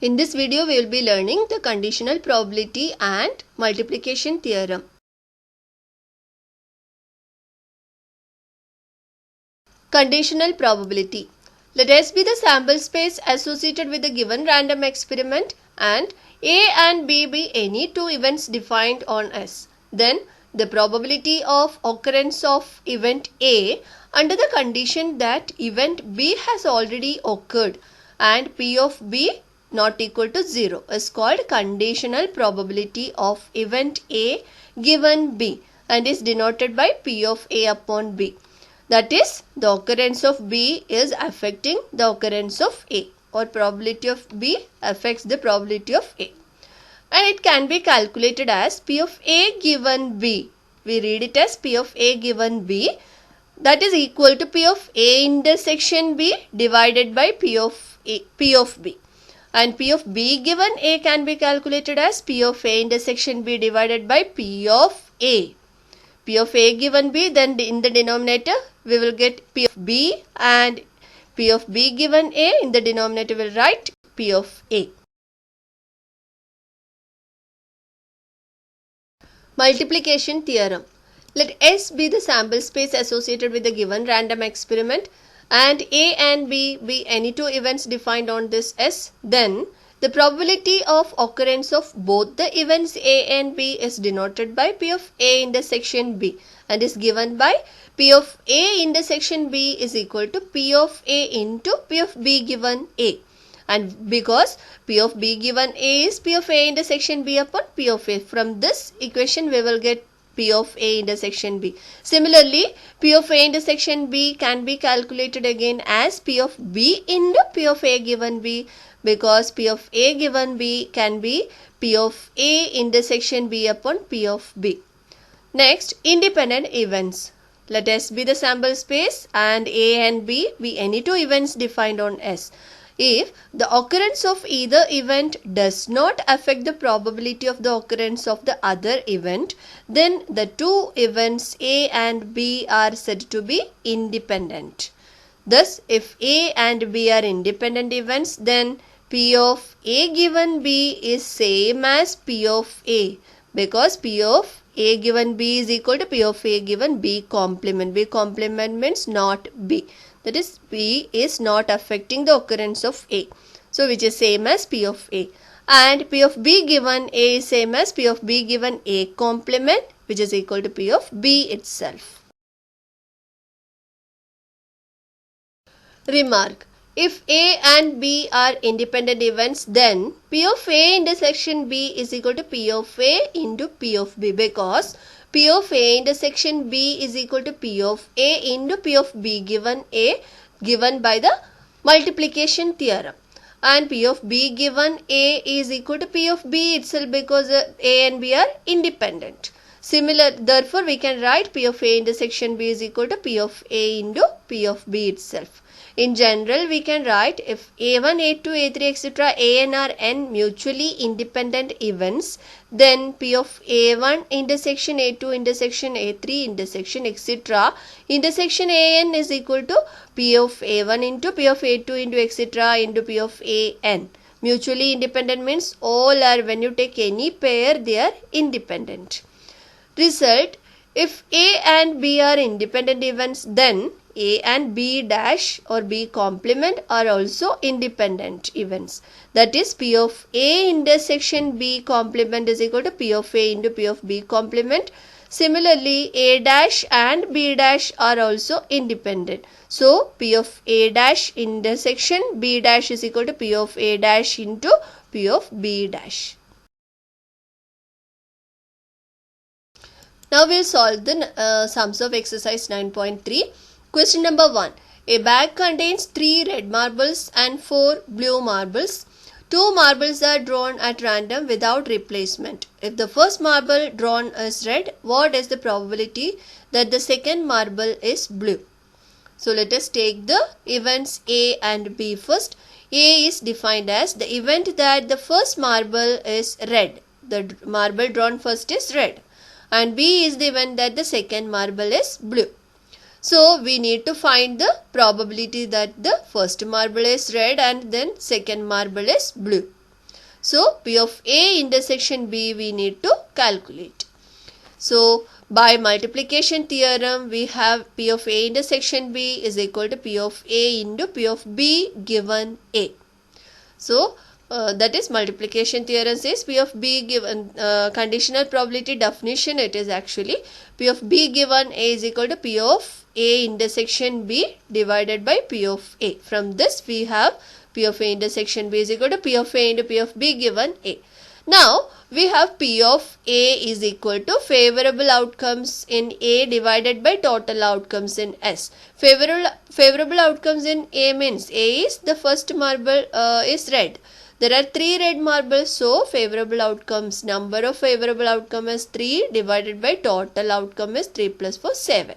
In this video, we will be learning the conditional probability and multiplication theorem. Conditional probability. Let S be the sample space associated with the given random experiment and A and B be any two events defined on S. Then the probability of occurrence of event A under the condition that event B has already occurred and P of B not equal to 0 is called conditional probability of event A given B and is denoted by P of A upon B. That is, the occurrence of B is affecting the occurrence of A, or probability of B affects the probability of A. And it can be calculated as P of A given B. We read it as P of A given B, that is equal to P of A intersection B divided by P of B. And P of B given A can be calculated as P of A intersection B divided by P of A. P of A given B, then in the denominator we will get P of B, and P of B given A, in the denominator we will write P of A. Multiplication theorem. Let S be the sample space associated with the given random experiment and A and B be any two events defined on this S. Then the probability of occurrence of both the events A and B is denoted by P of A intersection B and is given by P of A intersection B is equal to P of A into P of B given A. And because P of B given A is P of A intersection B upon P of A, from this equation we will get P of A intersection B. Similarly, P of A intersection B can be calculated again as P of B into P of A given B, because P of A given B can be P of A intersection B upon P of B. Next, independent events. Let S be the sample space and A and B be any two events defined on S. If the occurrence of either event does not affect the probability of the occurrence of the other event, then the two events A and B are said to be independent. Thus, if A and B are independent events, then P of A given B is same as P of A, because P of A given B is equal to P of A given B complement. B complement means not B. That is, B is not affecting the occurrence of A. So, which is same as P of A. And P of B given A is same as P of B given A complement, which is equal to P of B itself. Remark. If A and B are independent events, then P of A intersection B is equal to P of A into P of B, because P of A intersection B is equal to P of A into P of B given A, given by the multiplication theorem. And P of B given A is equal to P of B itself, because A and B are independent. Therefore, we can write P of A intersection B is equal to P of A into P of B itself. In general, we can write if A1, A2, A3, etc. An are n mutually independent events, then P of A1 intersection A2 intersection A3 intersection etc. intersection An is equal to P of A1 into P of A2 into etc. into P of An. Mutually independent means all are, when you take any pair, they are independent. Result, if A and B are independent events, then A and B dash or B complement are also independent events. That is, P of A intersection B complement is equal to P of A into P of B complement. Similarly, A dash and B dash are also independent. So, P of A dash intersection B dash is equal to P of A dash into P of B dash. Now, we will solve the sums of exercise 9.3. Question number 1. A bag contains 3 red marbles and 4 blue marbles. 2 marbles are drawn at random without replacement. If the first marble drawn is red, what is the probability that the second marble is blue? So, let us take the events A and B first. A is defined as the event that the first marble is red. The marble drawn first is red. And B is the event that the second marble is blue. So, we need to find the probability that the first marble is red and then second marble is blue. So P of A intersection B we need to calculate. So by multiplication theorem we have P of A intersection B is equal to P of A into P of B given A. So that is multiplication theorem says P of B given conditional probability definition, it is actually P of B given A is equal to P of A intersection B divided by P of A. From this we have P of A intersection B is equal to P of A into P of B given A. Now we have P of A is equal to favorable outcomes in A divided by total outcomes in S. Favorable outcomes in A means A is the first marble is red. There are 3 red marbles, so favorable outcomes, number of favorable outcome is 3 divided by total outcome is 3 plus 4, 7.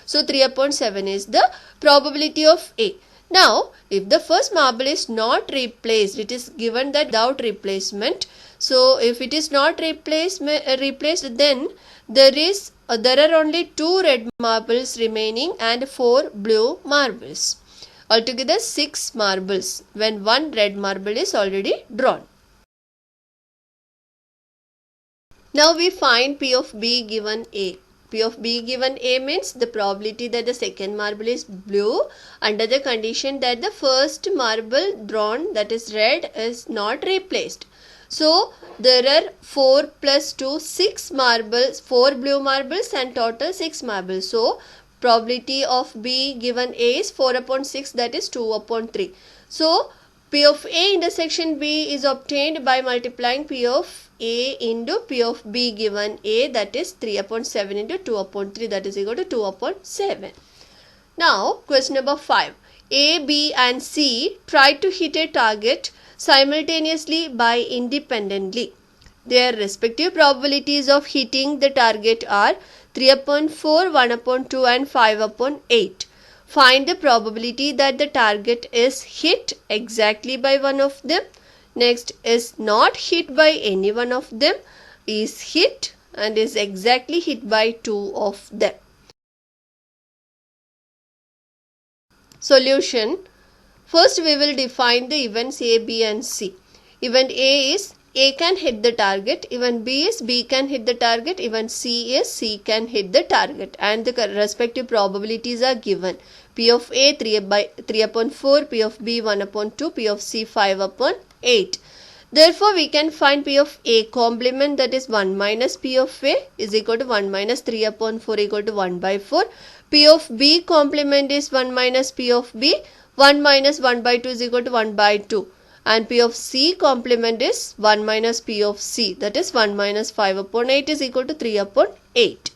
So 3 upon 7 is the probability of A. Now if the first marble is not replaced, it is given that without replacement. So if it is not replaced then there are only 2 red marbles remaining and 4 blue marbles. Altogether 6 marbles when 1 red marble is already drawn. Now we find P of B given A. P of B given A means the probability that the second marble is blue under the condition that the first marble drawn, that is red, is not replaced. So there are 4 plus 2, 6 marbles, 4 blue marbles and total 6 marbles. So probability of B given A is 4 upon 6, that is 2 upon 3. So P of A intersection B is obtained by multiplying P of A into P of B given A, that is 3 upon 7 into 2 upon 3, that is equal to 2 upon 7. Now question number 5. A, B and C try to hit a target simultaneously by independently. Their respective probabilities of hitting the target are 3 upon 4, 1 upon 2 and 5 upon 8. Find the probability that the target is hit exactly by one of them. Next is not hit by any one of them, is hit and is exactly hit by 2 of them. Solution. First we will define the events A, B and C. Event A is A can hit the target, event B is B can hit the target, event C is C can hit the target, and the respective probabilities are given. P of A 3 upon 4, P of B 1 upon 2, P of C 5 upon 8. Therefore we can find P of A complement, that is 1 minus P of A is equal to 1 minus 3 upon 4 equal to 1 by 4. P of B complement is 1 minus P of B, 1 minus 1 by 2 is equal to 1 by 2. And P of C complement is 1 minus P of C, that is 1 minus 5 upon 8 is equal to 3 upon 8.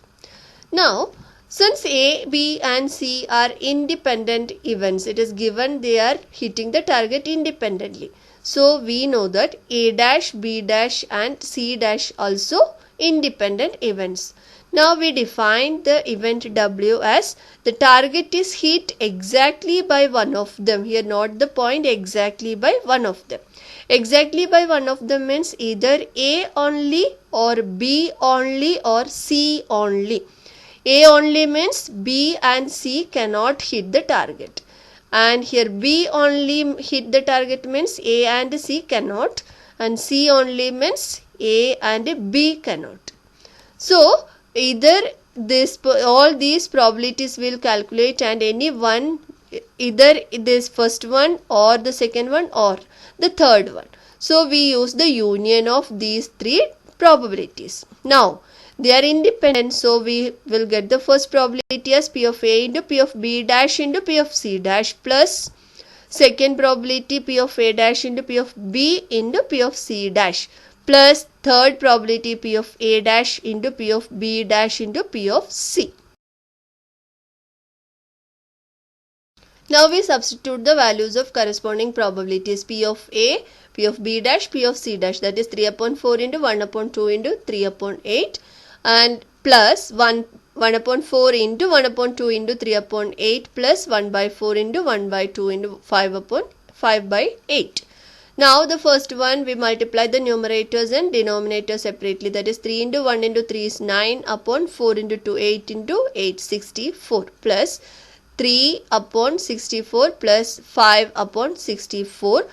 Now since A, B and C are independent events, it is given they are hitting the target independently. So we know that A dash, B dash and C dash also independent events. Now we define the event W as the target is hit exactly by one of them. Here not the point, exactly by one of them. Exactly by one of them means either A only or B only or C only. A only means B and C cannot hit the target. And here B only hit the target means A and C cannot. And C only means A and B cannot. So either all these probabilities will calculate and any one, either this first one or the second one or the third one. So we use the union of these 3 probabilities. Now they are independent, so we will get the first probability as P of A into P of B dash into P of C dash plus second probability P of A dash into P of B into P of C dash plus third probability P of A dash into P of B dash into P of C. Now we substitute the values of corresponding probabilities P of A, P of B dash, P of C dash, that is 3 upon 4 into 1 upon 2 into 3 upon 8 and plus 1 upon 4 into 1 upon 2 into 3 upon 8 plus 1 by 4 into 1 by 2 into 5 upon 5 by 8. Now the first one we multiply the numerators and denominators separately, that is 3 into 1 into 3 is 9 upon 4 into 2 8 into 8 64 plus 3 upon 64 plus 5 upon 64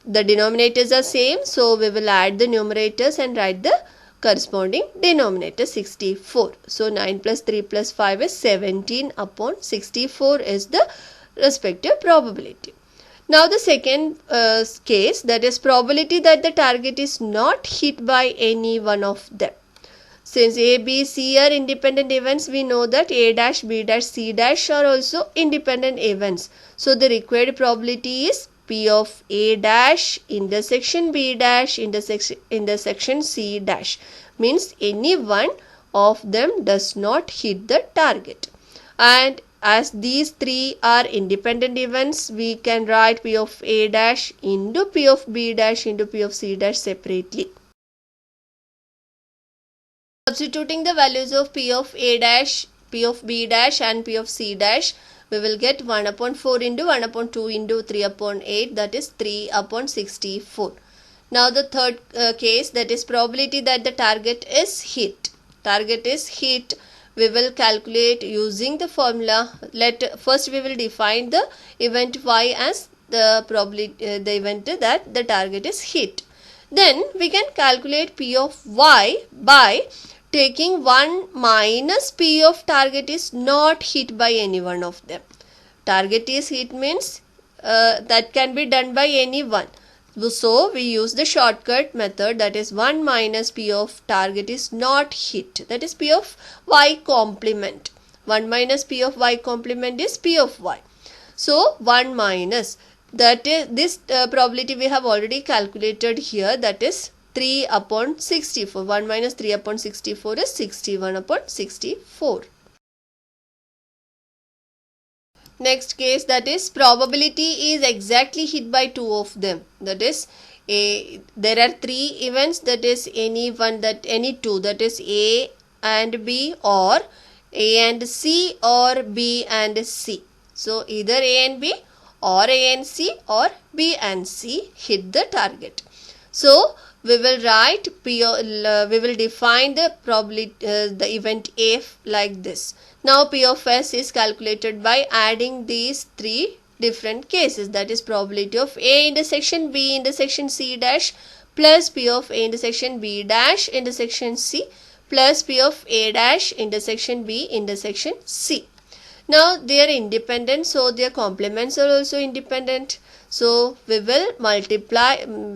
the denominators are same, so we will add the numerators and write the corresponding denominator 64. So 9 plus 3 plus 5 is 17 upon 64 is the respective probability. Now the second case, that is probability that the target is not hit by any one of them. Since A, B, C are independent events, we know that A dash, B dash, C dash are also independent events. So the required probability is P of A dash intersection B dash intersection C dash. Means any one of them does not hit the target. And as these three are independent events, we can write P of A dash into P of B dash into P of C dash separately. Substituting the values of P of A dash, P of B dash and P of C dash, we will get 1 upon 4 into 1 upon 2 into 3 upon 8, that is 3 upon 64. Now the third case, that is probability that the target is hit. Target is hit, we will calculate using the formula. First we will define the event Y as the probability, the event that the target is hit. Then we can calculate P of Y by taking 1 minus P of target is not hit by any one of them. Target is hit means that can be done by anyone. So we use the shortcut method, that is 1 minus P of target is not hit, that is P of Y complement. 1 minus P of Y complement is P of Y. So 1 minus, that is this probability we have already calculated here, that is 3 upon 64. 1 minus 3 upon 64 is 61 upon 64. Next case, that is probability is exactly hit by two of them. That is there are three events, that is any two, that is A and B or A and C or B and C. So either A and B or A and C or B and C hit the target. So we will write we will define the probability the event A like this. Now P of S is calculated by adding these three different cases, that is probability of A intersection B intersection C dash plus P of A intersection B dash intersection C plus P of A dash intersection B intersection C. Now they are independent, so their complements are also independent. So we will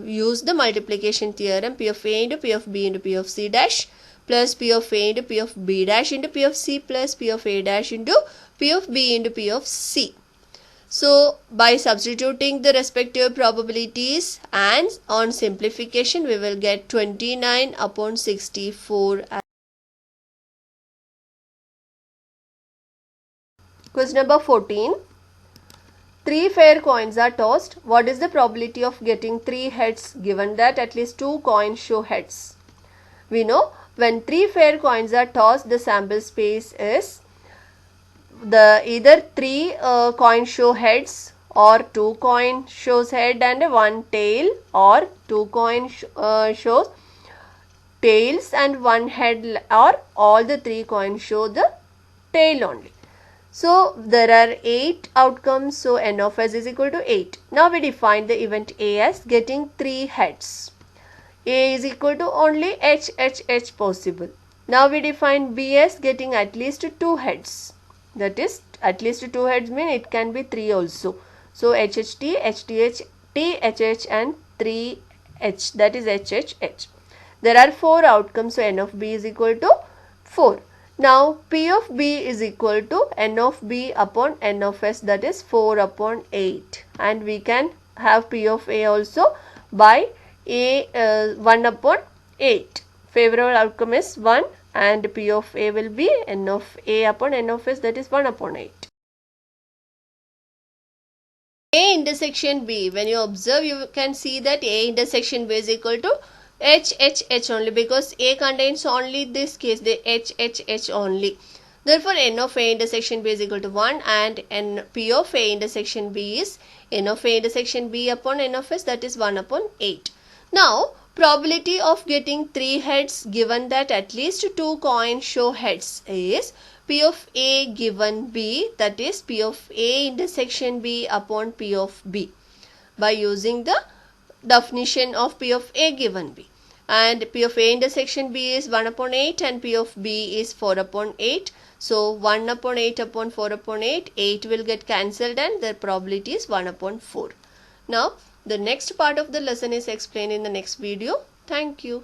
use the multiplication theorem, P of A into P of B into P of C dash plus P of A into P of B dash into P of C plus P of A dash into P of B into P of C. So by substituting the respective probabilities and on simplification, we will get 29 upon 64. Question number 14. 3 fair coins are tossed. What is the probability of getting 3 heads given that at least 2 coins show heads? We know when 3 fair coins are tossed, the sample space is either 3 coins show heads or 2 coin shows head and 1 tail, or 2 coin shows tails and 1 head, or all the 3 coins show the tail only. So there are 8 outcomes, so n of s is equal to 8. Now we define the event A as getting 3 heads. A is equal to only h possible. Now we define B as getting at least 2 heads. That is, at least 2 heads mean it can be 3 also. So HHT, HTH, THH and 3H, that is HHH. There are 4 outcomes, so n of B is equal to 4. Now P of B is equal to n of B upon n of S, that is 4 upon 8, and we can have P of A also by 1 upon 8. Favorable outcome is 1 and P of A will be n of A upon n of S, that is 1 upon 8. A intersection B, when you observe, you can see that A intersection B is equal to HHH only, because A contains only this case, the HHH only. Therefore n of A intersection B is equal to 1 and n P of A intersection B is n of A intersection B upon n of S, that is 1 upon 8. Now probability of getting 3 heads given that at least 2 coins show heads is P of A given B, that is P of A intersection B upon P of B. By using the definition of P of A given B. And P of A intersection B is 1 upon 8 and P of B is 4 upon 8. So 1 upon 8 upon 4 upon 8, 8 will get cancelled and the probability is 1 upon 4. Now the next part of the lesson is explained in the next video. Thank you.